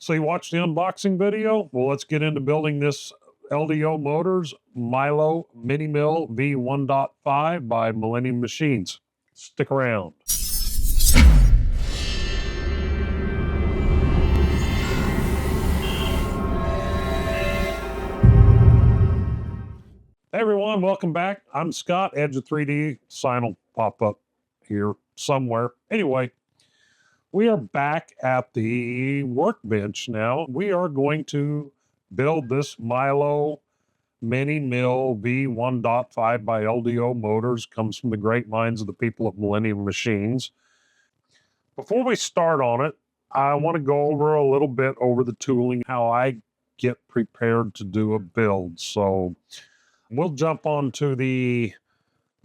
So you watched the unboxing video? Well, let's get into building this LDO Motors Milo Mini Mill V1.5 by Millennium Machines. Stick around. Hey everyone, welcome back. I'm Scott. Edge of 3D sign will pop up here somewhere. Anyway, we are back at the workbench now. We are going to build this Milo Mini Mill V1.5 by LDO Motors. Comes from the great minds of the people of Millennium Machines. Before we start on it, I want to go over a little bit over the tooling, how I get prepared to do a build. So we'll jump onto the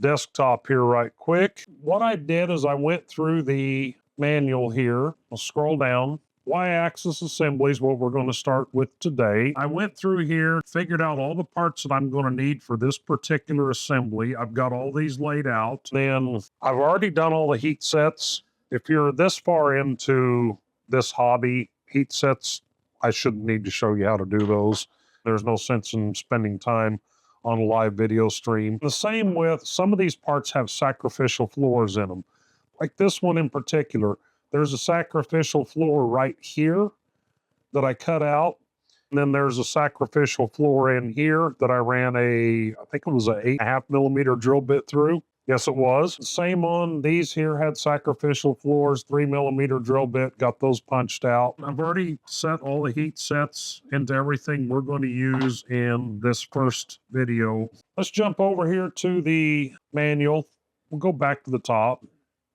desktop here right quick. What I did is I went through the manual here. I'll scroll down. Y-axis assembly is what we're going to start with today. I went through here, figured out all the parts that I'm going to need for this particular assembly. I've got all these laid out. Then I've already done all the heat sets. If you're this far into this hobby, heat sets, I shouldn't need to show you how to do those. There's no sense in spending time on a live video stream. The same with some of these parts have sacrificial floors in them. Like this one in particular, there's a sacrificial floor right here that I cut out. And then there's a sacrificial floor in here that I ran I think it was a 8.5 millimeter drill bit through. Yes, it was. Same on these here had sacrificial floors, 3 millimeter drill bit, got those punched out. I've already set all the heat sets into everything we're going to use in this first video. Let's jump over here to the manual. We'll go back to the top.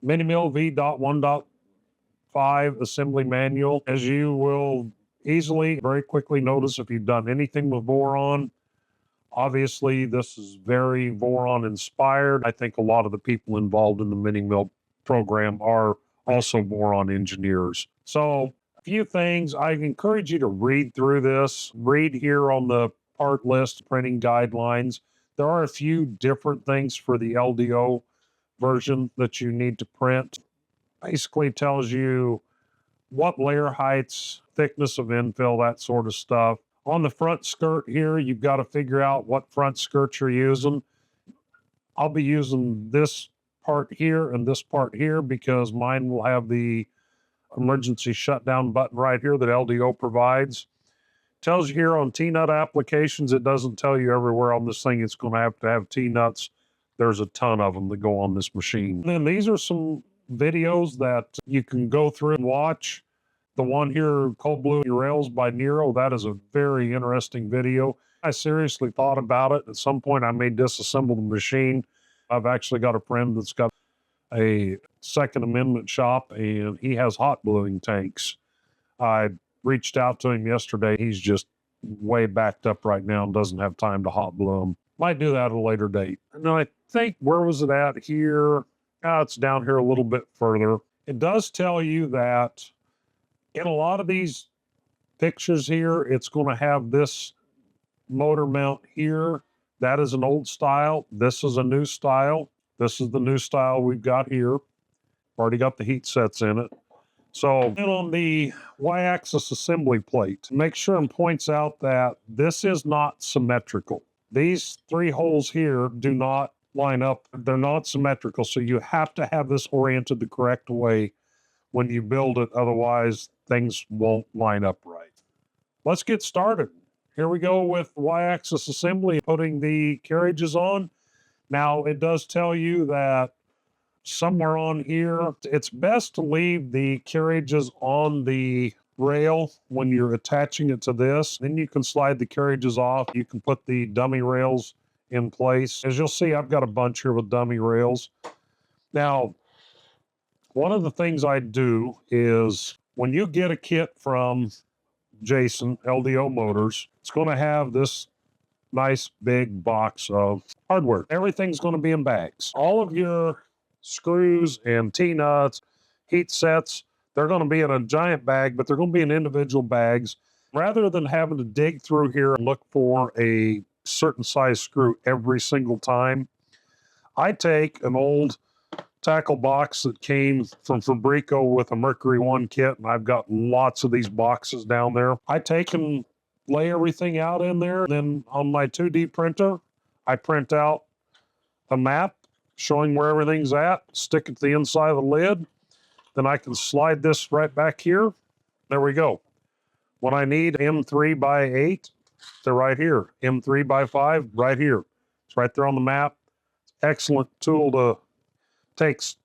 Mini Mill V.1.5 assembly manual. As you will easily, very quickly notice if you've done anything with Voron, obviously, this is very Voron inspired. I think a lot of the people involved in the Mini Mill program are also Voron engineers. So a few things, I encourage you to read through this. Read here on the part list, printing guidelines. There are a few different things for the LDO version that you need to print. Basically tells you what layer heights, thickness of infill, that sort of stuff. On the front skirt here, you've got to figure out what front skirt you're using. I'll be using this part here and this part here because mine will have the emergency shutdown button right here that LDO provides. Tells you here on T-nut applications. It doesn't tell you everywhere on this thing it's going to have T-nuts. There's a ton of them that go on this machine. And then these are some videos that you can go through and watch. The one here, Cold Blue Rails by Nero, that is a very interesting video. I seriously thought about it. At some point, I may disassemble the machine. I've actually got a friend that's got a Second Amendment shop, and he has hot bluing tanks. I reached out to him yesterday. He's just way backed up right now and doesn't have time to hot blue them. Might do that at a later date. And I think, where was it at here? It's down here a little bit further. It does tell you that in a lot of these pictures here, it's going to have this motor mount here. That is an old style. This is a new style. This is the new style we've got here. Already got the heat sets in it. So then on the Y-axis assembly plate, make sure and points out that this is not symmetrical. These three holes here do not line up. They're not symmetrical. So you have to have this oriented the correct way when you build it. Otherwise, things won't line up right. Let's get started. Here we go with Y-axis assembly, putting the carriages on. Now, it does tell you that somewhere on here, it's best to leave the carriages on the rail when you're attaching it to this. Then you can slide the carriages off. You can put the dummy rails in place. As you'll see, I've got a bunch here with dummy rails. Now, one of the things I do is when you get a kit from Jason, LDO Motors, it's going to have this nice big box of hardware. Everything's going to be in bags. All of your screws and T-nuts, heat sets, they're going to be in a giant bag, but they're going to be in individual bags. Rather than having to dig through here and look for a certain size screw every single time, I take an old tackle box that came from Fabreeko with a Mercury 1 kit, and I've got lots of these boxes down there. I take and lay everything out in there. Then on my 2D printer, I print out a map showing where everything's at, stick it to the inside of the lid. Then I can slide this right back here. There we go. When I need M3 by 8, they're right here. M3 by 5, right here. It's right there on the map. Excellent tool to takes,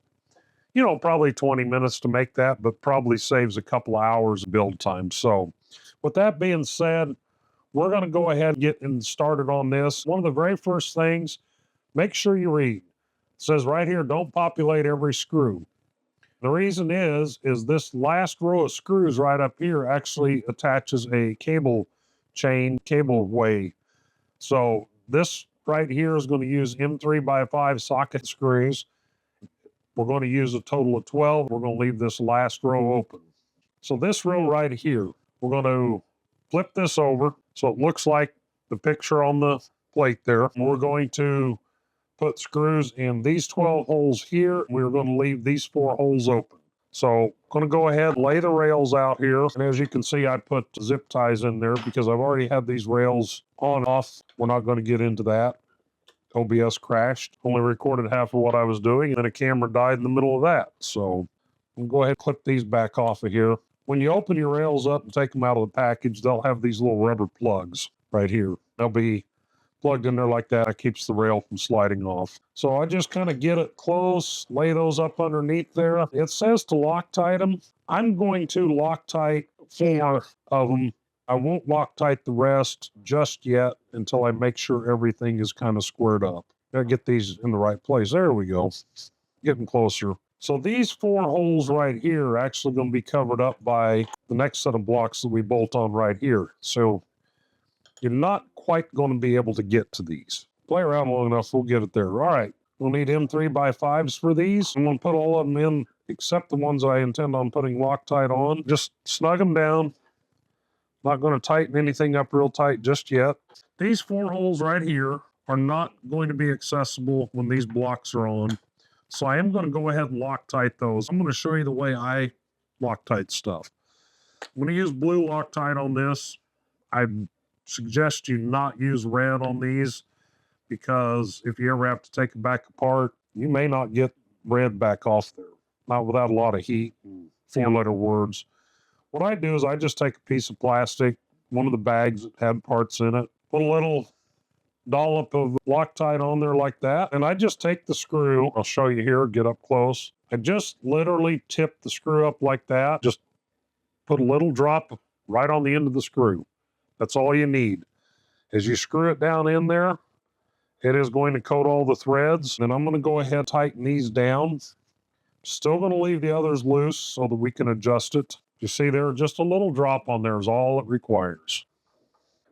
probably 20 minutes to make that, but probably saves a couple of hours of build time. So with that being said, we're going to go ahead and get started on this. One of the very first things, make sure you read. It says right here, don't populate every screw. The reason is this last row of screws right up here actually attaches a cable way. So this right here is going to use M3 by 5 socket screws. We're going to use a total of 12. We're going to leave this last row open. So this row right here, we're going to flip this over so it looks like the picture on the plate there. We're going to put screws in these 12 holes here. We're going to leave these 4 holes open. So I'm going to go ahead and lay the rails out here. And as you can see, I put zip ties in there because I've already had these rails on and off. We're not going to get into that. OBS crashed, only recorded half of what I was doing, and then a camera died in the middle of that. So I'm going to go ahead and clip these back off of here. When you open your rails up and take them out of the package, they'll have these little rubber plugs right here. They'll be plugged in there like that. It keeps the rail from sliding off. So I just kind of get it close, lay those up underneath there. It says to Loctite them. I'm going to Loctite 4 of them. I won't Loctite the rest just yet until I make sure everything is kind of squared up. Gotta get these in the right place. There we go. Getting closer. So these 4 holes right here are actually going to be covered up by the next set of blocks that we bolt on right here. So you're not quite going to be able to get to these. Play around long enough, we'll get it there. All right, we'll need M3 by 5s for these. I'm going to put all of them in, except the ones I intend on putting Loctite on. Just snug them down. Not going to tighten anything up real tight just yet. These 4 holes right here are not going to be accessible when these blocks are on. So I am going to go ahead and Loctite those. I'm going to show you the way I Loctite stuff. I'm going to use blue Loctite on this. I suggest you not use red on these because if you ever have to take it back apart, you may not get red back off there. Not without a lot of heat and 4-letter words. What I do is I just take a piece of plastic, one of the bags that had parts in it, put a little dollop of Loctite on there like that, and I just take the screw. I'll show you here, get up close. I just literally tip the screw up like that. Just put a little drop right on the end of the screw. That's all you need. As you screw it down in there, it is going to coat all the threads. And I'm going to go ahead and tighten these down. Still going to leave the others loose so that we can adjust it. You see there, just a little drop on there is all it requires.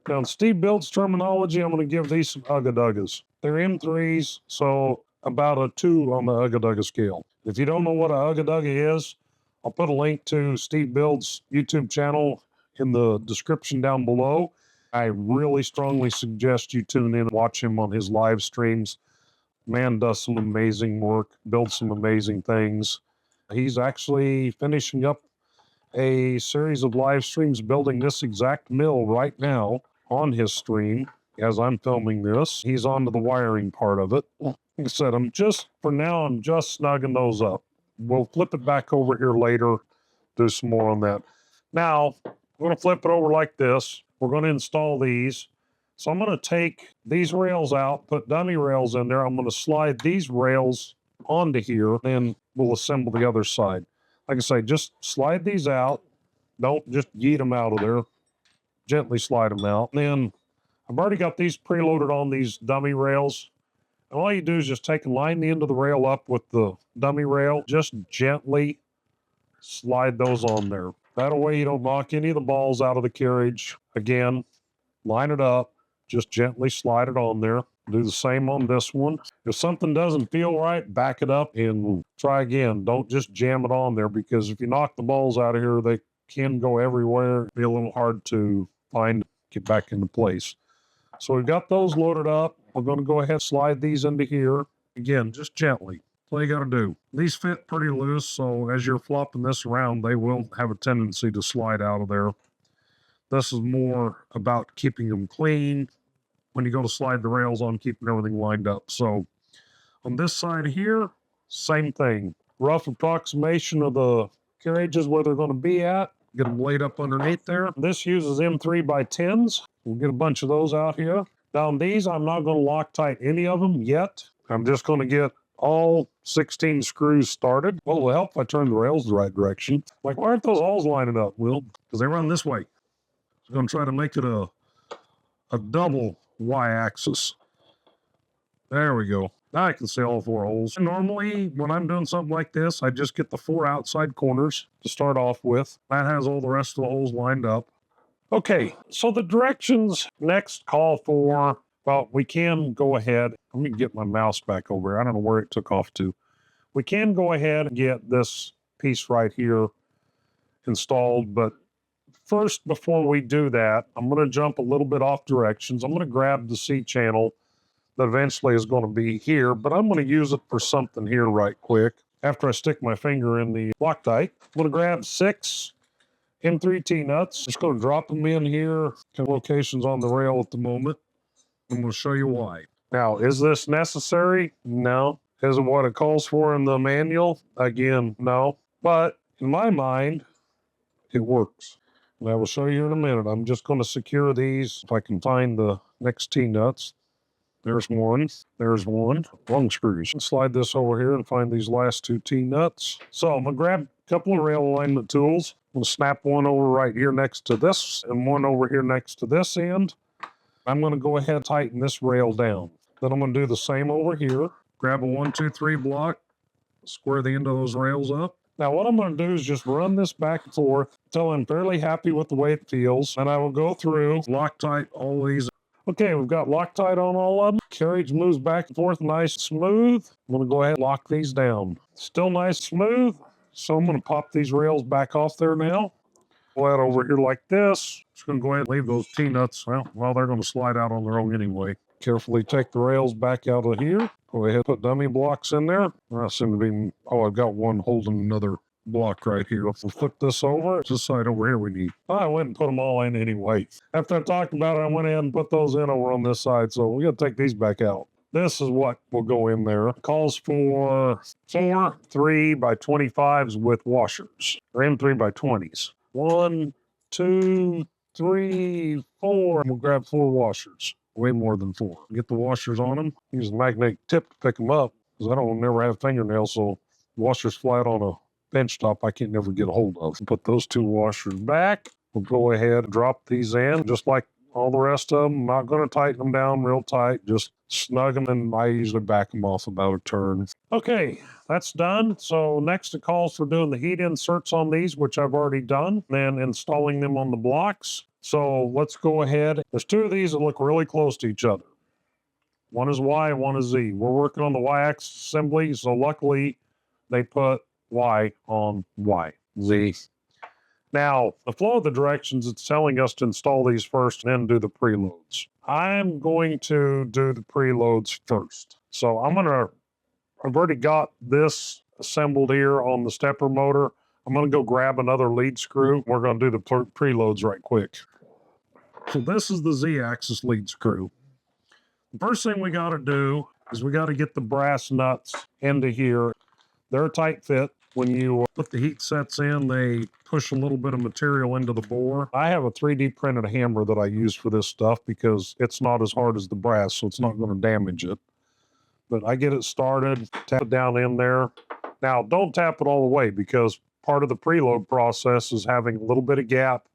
Now in Steve Build's terminology, I'm going to give these some Ugga-Duggas. They're M3s, so about a 2 on the Ugga-Dugga scale. If you don't know what a Ugga-Dugga is, I'll put a link to Steve Build's YouTube channel in the description down below. I really strongly suggest you tune in and watch him on his live streams. Man does some amazing work, builds some amazing things. He's actually finishing up a series of live streams building this exact mill right now on his stream as I'm filming this. He's on to the wiring part of it. Like I said, I'm just snugging those up. We'll flip it back over here later, do some more on that. Now, we're going to flip it over like this. We're going to install these. So I'm going to take these rails out, put dummy rails in there. I'm going to slide these rails onto here, then we'll assemble the other side. Like I say, just slide these out. Don't just yeet them out of there. Gently slide them out. And then I've already got these preloaded on these dummy rails. And all you do is just take and line the end of the rail up with the dummy rail. Just gently slide those on there. That way you don't knock any of the balls out of the carriage. Again, line it up. Just gently slide it on there. Do the same on this one. If something doesn't feel right, back it up and try again. Don't just jam it on there because if you knock the balls out of here, they can go everywhere. It'll be a little hard to find, get back into place. So we've got those loaded up. We're going to go ahead and slide these into here. Again, just gently. all you got to do. These fit pretty loose, so as you're flopping this around, they will have a tendency to slide out of there. This is more about keeping them clean when you go to slide the rails on, keeping everything lined up. So on this side here, same thing. Rough approximation of the carriages where they're going to be at. Get them laid up underneath there. This uses M3 by 10s. We'll get a bunch of those out here. Down these, I'm not going to Loctite any of them yet. I'm just going to get all 16 screws started. Well, it'll help if I turn the rails the right direction. Like, why aren't those holes lining up, Will? Because they run this way. I'm going to try to make it a double Y-axis. There we go. Now I can see all 4 holes. Normally, when I'm doing something like this, I just get the 4 outside corners to start off with. That has all the rest of the holes lined up. Okay, so the directions next call for, well, we can go ahead. Let me get my mouse back over here. I don't know where it took off to. We can go ahead and get this piece right here installed, but first, before we do that, I'm going to jump a little bit off directions. I'm going to grab the C channel that eventually is going to be here, but I'm going to use it for something here right quick. After I stick my finger in the Loctite, I'm going to grab 6 M3 T-nuts. Just going to drop them in here, locations on the rail at the moment. I'm going to show you why. Now, is this necessary? No. Is it what it calls for in the manual? Again, no. But in my mind, it works. And I will show you in a minute. I'm just going to secure these if I can find the next T-nuts. There's one. There's one. Long screws. Slide this over here and find these last 2 T-nuts. So I'm going to grab a couple of rail alignment tools. I'm going to snap one over right here next to this and one over here next to this end. I'm going to go ahead and tighten this rail down. Then I'm going to do the same over here. Grab a 1, 2, 3 block. Square the end of those rails up. Now what I'm going to do is just run this back and forth until I'm fairly happy with the way it feels. And I will go through, Loctite all these. Okay, we've got Loctite on all of them. Carriage moves back and forth nice and smooth. I'm going to go ahead and lock these down. Still nice and smooth. So I'm going to pop these rails back off there now. Pull that over here like this. Just going to go ahead and leave those T-nuts. Well, they're going to slide out on their own anyway. Carefully take the rails back out of here. Go ahead and put dummy blocks in there. I seem to be, I've got one holding another block right here. We'll flip this over. It's this side over here we need. I went and put them all in anyway. After I talked about it, I went ahead and put those in over on this side. So we got to take these back out. This is what will go in there. It calls for 4 3 by 25s with washers, or M3 by 20s. 1, 2, 3, 4. We'll grab 4 washers. Way more than 4. Get the washers on them. Use a magnetic tip to pick them up because I don't never have fingernails, so washers fly out on a bench top I can't never get a hold of. Put those 2 washers back. We'll go ahead and drop these in just like all the rest of them. I'm not going to tighten them down real tight, just snug them, and I usually back them off about a turn. Okay, that's done. So next it calls for doing the heat inserts on these, which I've already done, then installing them on the blocks. So let's go ahead. There's 2 of these that look really close to each other. One is Y, one is Z. We're working on the Y-axis assembly, so luckily they put Y on Y, Z. Now, the flow of the directions, it's telling us to install these first and then do the preloads. I'm going to do the preloads first. So I've already got this assembled here on the stepper motor. I'm going to go grab another lead screw. We're going to do the preloads right quick. So this is the Z-axis lead screw. The first thing we got to do is we got to get the brass nuts into here. They're a tight fit. When you put the heat sets in, they push a little bit of material into the bore. I have a 3D printed hammer that I use for this stuff because it's not as hard as the brass, so it's not going to damage it. But I get it started, tap it down in there. Now, don't tap it all the way because part of the preload process is having a little bit of gap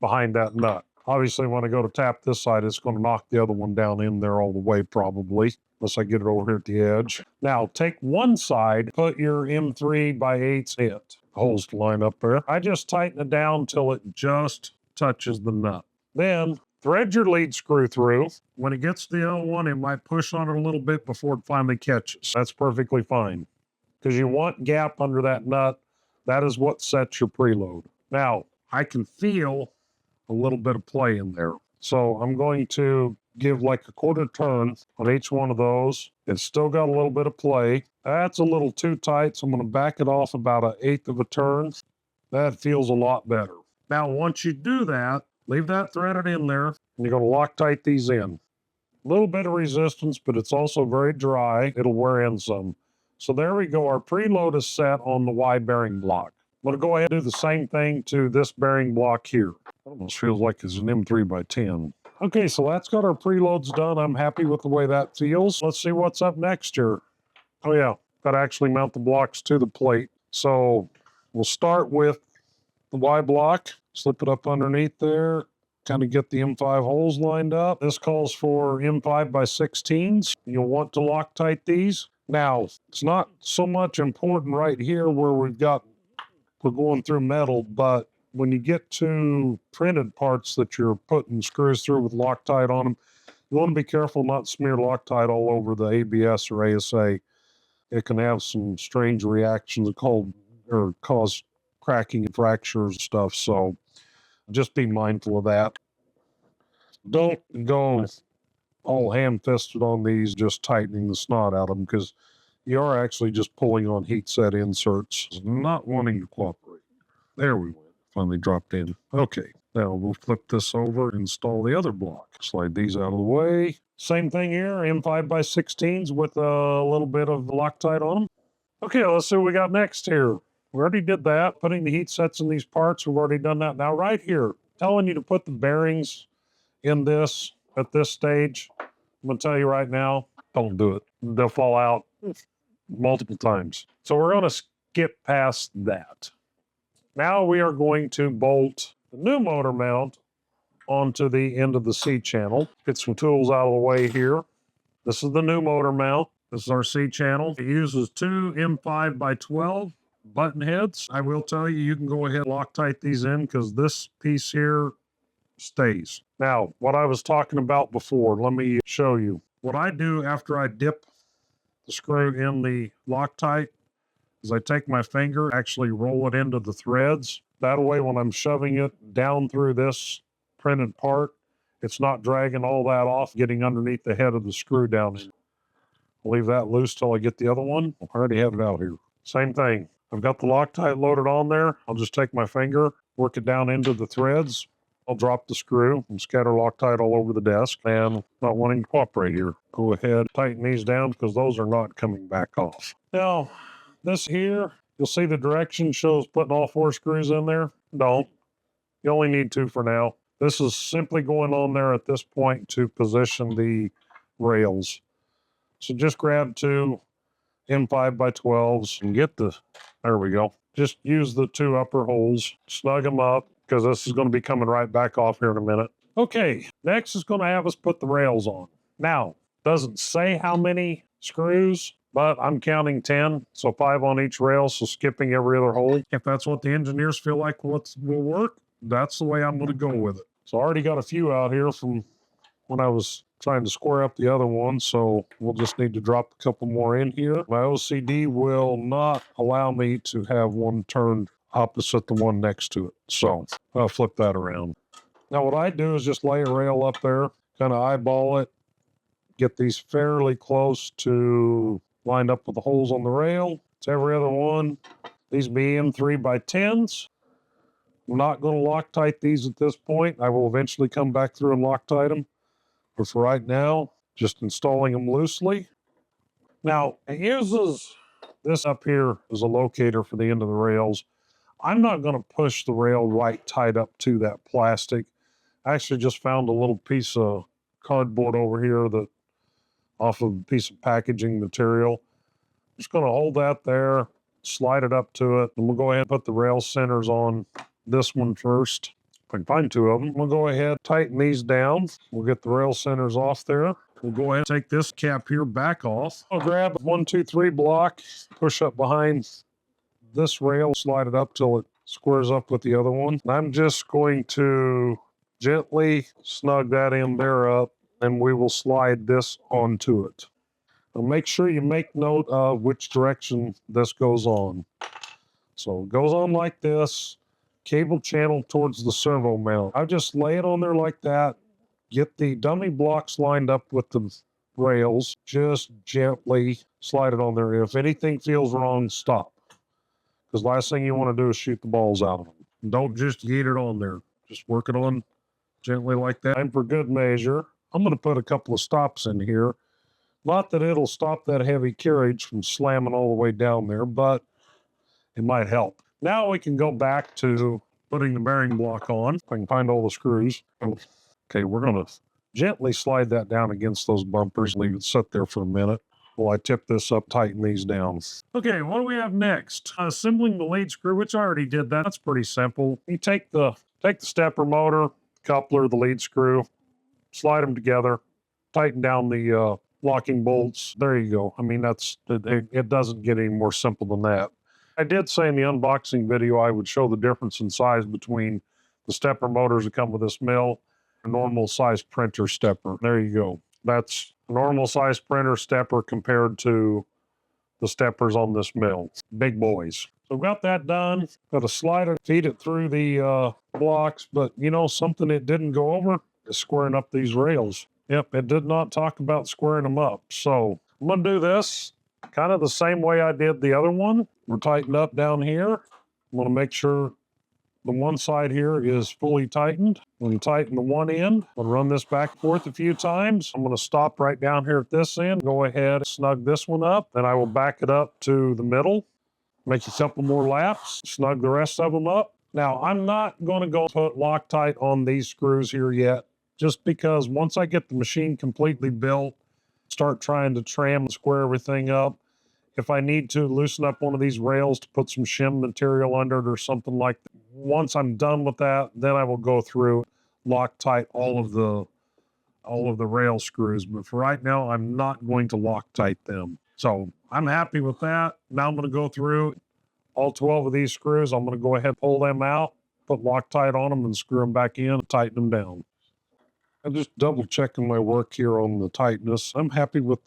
behind that nut. Obviously, when I go to tap this side, it's going to knock the other one down in there all the way probably, unless I get it over here at the edge. Now, take one side, put your M3 by 8s in it. Holes to line up there. I just tighten it down until it just touches the nut. Then, thread your lead screw through. When it gets to the other one, it might push on it a little bit before it finally catches. That's perfectly fine. Because you want gap under that nut. That is what sets your preload. Now, I can feel a little bit of play in there. So I'm going to give like a quarter turn on each one of those. It's still got a little bit of play. That's a little too tight, so I'm going to back it off about 1/8 of a turn. That feels a lot better. Now, once you do that, leave that threaded in there, and you're going to Loctite these in. A little bit of resistance, but it's also very dry. It'll wear in some. So there we go. Our preload is set on the Y bearing block. I'm going to go ahead and do the same thing to this bearing block here. Almost feels like it's an M3x10. Okay, so that's got our preloads done. I'm happy with the way that feels. Let's see what's up next here. Oh yeah, got to actually mount the blocks to the plate. So we'll start with the Y block, slip it up underneath there, kind of get the M5 holes lined up. This calls for M5x16s. You'll want to Loctite these. Now, it's not so much important right here where we're going through metal, but when you get to printed parts that you're putting screws through with Loctite on them, you want to be careful not to smear Loctite all over the ABS or ASA. It can have some strange reactions or cause cracking and fractures and stuff. So just be mindful of that. Don't go all ham-fisted on these, just tightening the snot out of them, because you are actually just pulling on heat set inserts, not wanting to cooperate. There we went. Finally dropped in. Okay, now we'll flip this over and install the other block. Slide these out of the way. Same thing here, M5x16s with a little bit of Loctite on them. Okay, let's see what we got next here. We already did that, putting the heat sets in these parts. We've already done that. Now right here, telling you to put the bearings in this at this stage. I'm going to tell you right now, don't do it. They'll fall out multiple times. So we're going to skip past that. Now we are going to bolt the new motor mount onto the end of the C channel. Get some tools out of the way here. This is the new motor mount. This is our C channel. It uses 2 M5x12 button heads. I will tell you, you can go ahead and Loctite these in because this piece here stays. Now, what I was talking about before, let me show you. What I do after I dip the screw in the Loctite is I take my finger, actually roll it into the threads. That way, when I'm shoving it down through this printed part, it's not dragging all that off, getting underneath the head of the screw down in. I'll leave that loose till I get the other one. I already have it out here. Same thing. I've got the Loctite loaded on there. I'll just take my finger, work it down into the threads. I'll drop the screw and scatter Loctite all over the desk, and not wanting to cooperate here. Go ahead, tighten these down because those are not coming back off. Now, this here, you'll see the direction shows putting all 4 screws in there. Don't. You only need 2 for now. This is simply going on there at this point to position the rails. So just grab 2 M5x12s and get there we go. Just use the 2 upper holes, snug them up, because this is going to be coming right back off here in a minute. Okay, next is going to have us put the rails on. Now, doesn't say how many screws, but I'm counting 10, so 5 on each rail, so skipping every other hole. If that's what the engineers feel like will work, that's the way I'm going to go with it. So I already got a few out here from when I was trying to square up the other one, so we'll just need to drop a couple more in here. My OCD will not allow me to have one turned opposite the one next to it, so I'll flip that around. Now what I do is just lay a rail up there, kind of eyeball it, get these fairly close to lined up with the holes on the rail. It's every other one. These be M3x10s. I'm not going to Loctite these at this point. I will eventually come back through and Loctite them. But for right now, just installing them loosely. Now, it uses this up here as a locator for the end of the rails. I'm not going to push the rail right tight up to that plastic. I actually just found a little piece of cardboard over here that off of a piece of packaging material. Just going to hold that there, slide it up to it, and we'll go ahead and put the rail centers on this one first. If I can find 2 of them, we'll go ahead, tighten these down. We'll get the rail centers off there. We'll go ahead and take this cap here back off. I'll grab a 1, 2, 3 block, push up behind this rail, slide it up till it squares up with the other one. I'm just going to gently snug that end there up, and we will slide this onto it. Now make sure you make note of which direction this goes on. So it goes on like this. Cable channel towards the servo mount. I just lay it on there like that, get the dummy blocks lined up with the rails, just gently slide it on there. If anything feels wrong, stop. Because last thing you want to do is shoot the balls out of them. Don't just get it on there. Just work it on gently like that. And for good measure, I'm going to put a couple of stops in here. Not that it'll stop that heavy carriage from slamming all the way down there, but it might help. Now we can go back to putting the bearing block on. If I can find all the screws. Okay, we're going to gently slide that down against those bumpers, leave it sit there for a minute while I tip this up, tighten these down. Okay, what do we have next? Assembling the lead screw, which I already did that. That's pretty simple. You take the stepper motor, coupler, the lead screw, slide them together, tighten down the locking bolts. There you go. I mean, it doesn't get any more simple than that. I did say in the unboxing video I would show the difference in size between the stepper motors that come with this mill and a normal size printer stepper. There you go. That's a normal size printer stepper compared to the steppers on this mill. Big boys. So got that done. Got to slide it, feed it through the blocks, but you know, something it didn't go over is squaring up these rails. Yep, it did not talk about squaring them up. So I'm going to do this kind of the same way I did the other one. We're tightened up down here. I'm going to make sure the one side here is fully tightened. I'm going to tighten the one end. I'm going to run this back and forth a few times. I'm going to stop right down here at this end. Go ahead and snug this one up. Then I will back it up to the middle. Make a couple more laps. Snug the rest of them up. Now, I'm not going to go put Loctite on these screws here yet, just because once I get the machine completely built, start trying to tram and square everything up, if I need to loosen up one of these rails to put some shim material under it or something like that, once I'm done with that, then I will go through, Loctite all of the rail screws. But for right now, I'm not going to Loctite them. So I'm happy with that. Now I'm going to go through all 12 of these screws. I'm going to go ahead, pull them out, put Loctite on them, and screw them back in and tighten them down. I'm just double checking my work here on the tightness. I'm happy with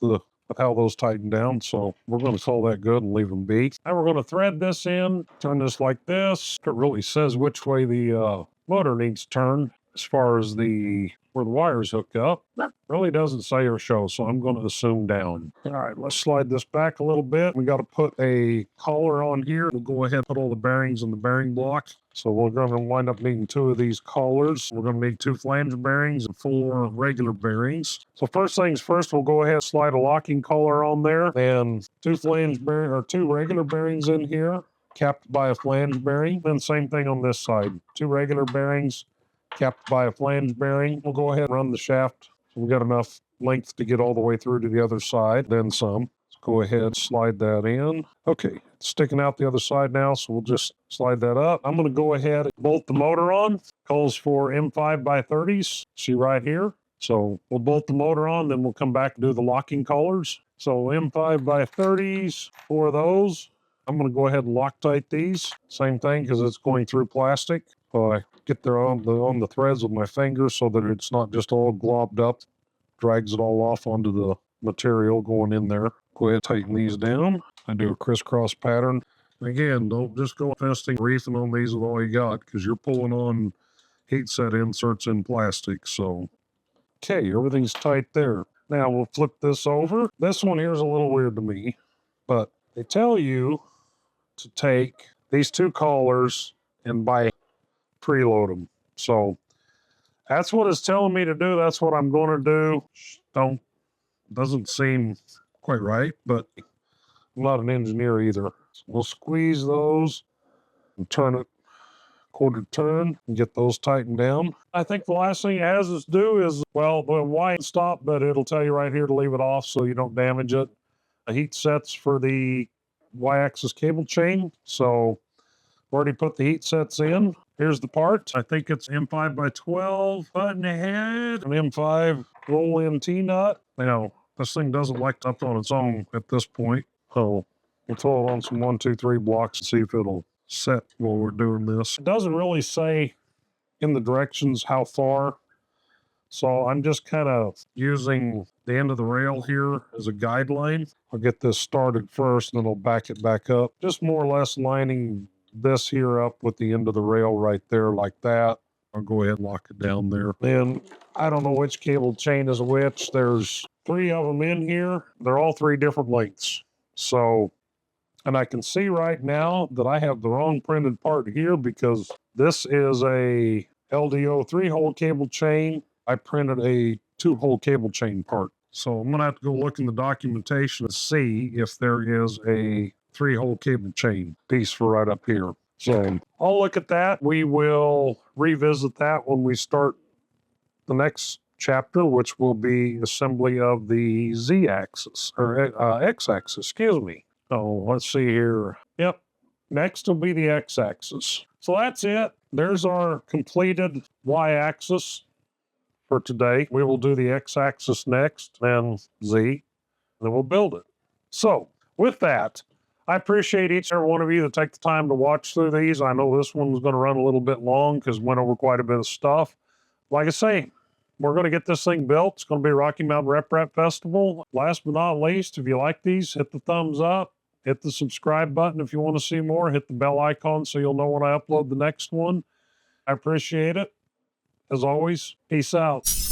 how those tighten down, so we're going to call that good and leave them be. Now we're going to thread this in, turn this like this. It really says which way the motor needs to turn as far as where the wires hook up. That really doesn't say or show, so I'm going to assume down. All right, let's slide this back a little bit. We got to put a collar on here. We'll go ahead and put all the bearings in the bearing block. So we're going to wind up needing 2 of these collars. We're going to need 2 flange bearings and 4 regular bearings. So first things first, we'll go ahead and slide a locking collar on there, and 2 regular bearings in here, capped by a flange bearing. Then same thing on this side. 2 regular bearings, capped by a flange bearing. We'll go ahead and run the shaft. So we've got enough length to get all the way through to the other side, then some. Go ahead and slide that in. Okay, it's sticking out the other side now, so we'll just slide that up. I'm going to go ahead and bolt the motor on. Calls for M5x30s. See right here. So we'll bolt the motor on, then we'll come back and do the locking collars. So M5x30s, 4 of those. I'm going to go ahead and Loctite these. Same thing, because it's going through plastic. I get there on the threads with my fingers so that it's not just all globbed up. Drags it all off onto the material going in there. Go ahead and tighten these down. I do a crisscross pattern. Again, don't just go investing reefing on these with all you got, because you're pulling on heat set inserts in plastic. So, okay, everything's tight there. Now we'll flip this over. This one here is a little weird to me, but they tell you to take these 2 collars and preload them. So that's what it's telling me to do. That's what I'm going to do. Doesn't seem quite right, but I'm not an engineer either. So we'll squeeze those and turn it quarter turn and get those tightened down. I think the last thing it has us do is, well, the Y stop, but it'll tell you right here to leave it off so you don't damage it. The heat sets for the Y-axis cable chain. So I've already put the heat sets in. Here's the part. I think it's M5x12 button head, an M5 roll-in T-nut. Now, this thing doesn't like up on its own at this point. So we'll throw it on some 1, 2, 3 blocks and see if it'll set while we're doing this. It doesn't really say in the directions how far. So I'm just kind of using the end of the rail here as a guideline. I'll get this started first and then I'll back it back up. Just more or less lining this here up with the end of the rail right there like that. I'll go ahead and lock it down there. Then I don't know which cable chain is which. There's three of them in here. They're all three different lengths. So, and I can see right now that I have the wrong printed part here because this is a LDO 3-hole cable chain. I printed a 2-hole cable chain part. So I'm going to have to go look in the documentation to see if there is a 3-hole cable chain piece for right up here. So I'll look at that. We will revisit that when we start the next chapter, which will be assembly of the Z-axis, or X-axis, excuse me. So let's see here. Yep, next will be the X-axis. So that's it. There's our completed Y-axis for today. We will do the X-axis next, then Z, and then we'll build it. So with that, I appreciate each and every one of you that take the time to watch through these. I know this one was going to run a little bit long because went over quite a bit of stuff. Like I say, we're going to get this thing built. It's going to be Rocky Mountain Rep Rap Festival. Last but not least, if you like these, hit the thumbs up. Hit the subscribe button if you want to see more. Hit the bell icon so you'll know when I upload the next one. I appreciate it. As always, peace out.